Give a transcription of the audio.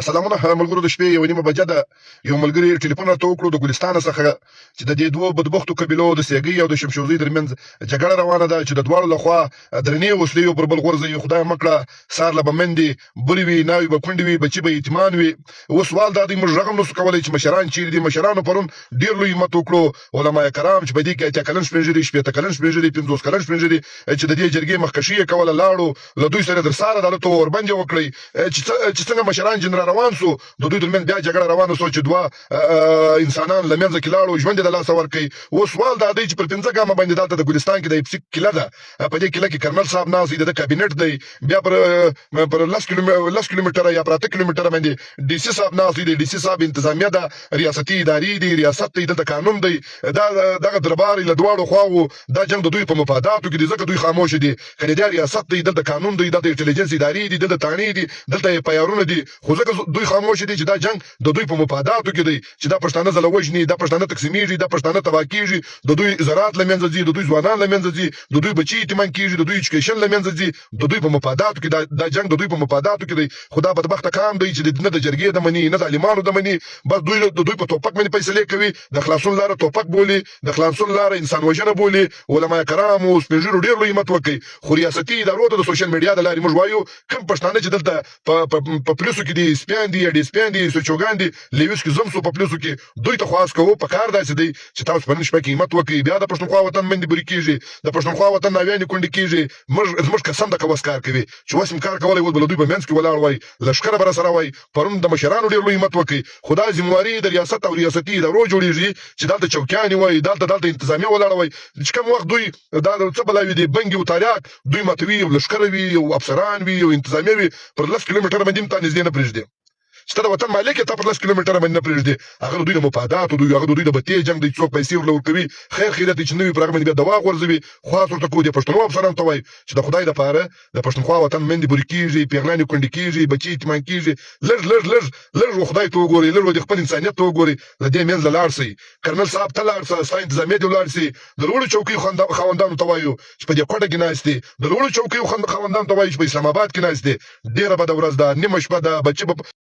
سلامونه ملګرو د شپې یو نیمه بجه ده یو ملګري ټلیفون راته وکړو د ګلستان څخه چې د دې دوه بدبختو قبیلو د سیګي او د شمشوزي ترمنځ جګړه روانه ده چې د دواړو لخوا درنې وسلې یو پر بل غورځي خدای مکړه سار له بمندي بوري وي ناوي به کونډي وي بچي به یتیمان وي اوس سوال دا دی موږ رقم نو کولای چې مشران چیرې دي مشرانو پرون ډیر لوی مت وکړو علما کرام چې په دې کې اته کلن شپږري شپې ته کلن شپږري 50 کلن شپږري چې د دې جرګې مخکشي کوله لاړو له دوی سره در سره دلته ور باندې وکړي چې څنګه مشران جن روان سو د دوی ترمن بیا جګړه روانه سو چې دوه انسانان لمنځه کې لاړو ژوند د لاس ور کوي او سوال دا دی چې پر 15 ګامه باندې دلته د ګلستان کې د اپسیک کله ده په دې کله کې کرنل صاحب ناز د کابینټ دی بیا پر 10 کیلومتره یا 8 کیلومتره باندې ډي سي صاحب ناز دی ډي سي صاحب انتظامیه ده ریاستي اداري دی ریاست دی د قانون دی دا دغه دربار له دواړو خواو دا جنگ د دوی په مفاداتو کې دي ځکه دوی خاموش دي خني دا ریاست دی د قانون دی د انټيليجنس اداري دی د تانی دی دلته پیارونه دي خو ځکه دوی خاموش دي چې دا جنگ د دوی په مفاداتو کې دی چې دا پښتانه زله وژني دا پښتانه تقسیمیږي دا پښتانه تبا کیږي د دوی زراعت لمنځه ځي د دوی ځوانان لمنځه ځي د دوی بچي یتیمان کیږي د دوی ایجوکیشن لمنځه ځي د دوی په مفاداتو کې دا جنگ د دوی په مفاداتو کې دی خدا بدبخت کام دی چې نه د جرګې د منی نه د عالمانو د منی بس دوی په توپک باندې فیصله کوي د خلاصون لار توپک بولی د خلاصون لار انسان وژنه بولی علما کرام او سپېژنو ډیر لوی مت وکي خو ریاستي ادارو د سوشل میډیا د لارې موږ وایو کوم پښتانه چې دلته په پولیسو کې دي سپیان دي ډي سپیان دي سوچوګان دي لیوس کې زم سو په پولیسو کې دوی ته خاص کوو په کار داسې دی چې تاسو په نشپه کې قیمت وکي بیا د پښتونخوا وطن باندې بری کیږي د پښتونخوا وطن ناویانې کونډي کیږي موږ قسم د کوس کار کوي چې وسم کار کولای ول بل دوی په منځ کې ولاړ وای لشکره بر سره وای پرون د مشرانو ډیر لوی مت وکي خدای ذمہواری د ریاست او ریاستي ادارو جوړیږي چې دلته چوکیانی وای دلته انتظامیه ولاړ وای چې کوم وخت دوی دا څه بلاوي دي بنګي او تاریخ دوی متوي او لشکره وي او افسران وي او انتظامیه وي پر 10 کیلومتره باندې ته نږدې نه پرېږدي ستاسو وطن مالک ته پر 10 کیلومتره باندې نه پرېږدي هغه دوی د مفادات او هغه دوی د بتې جنگ د څوک پیسې ورلور کوي خیر خیرت چې نوې پروګرام دی دوا غورځوي خاص ورته کو دي پښتنو افسران ته وای چې د خدای د پاره د پښتونخوا وطن مندي بری کیږي پیغلانی کونډي کیږي بچی یتیمان کیږي لږ خدای ته وګوري لږ د خپل انسانيت ته وګوري لدې منځ لاړ سي کرنل صاحب ته لاړ سي انتظامیه دی لاړ سي د وړو چوکي خوندانو ته وایو چې په دې کوټه کې ناشتي د وړو چوکي خوندانو ته وایو چې په اسلام آباد کې ناشتي ډیره بد ورځ ده نیمه شپه ده بچي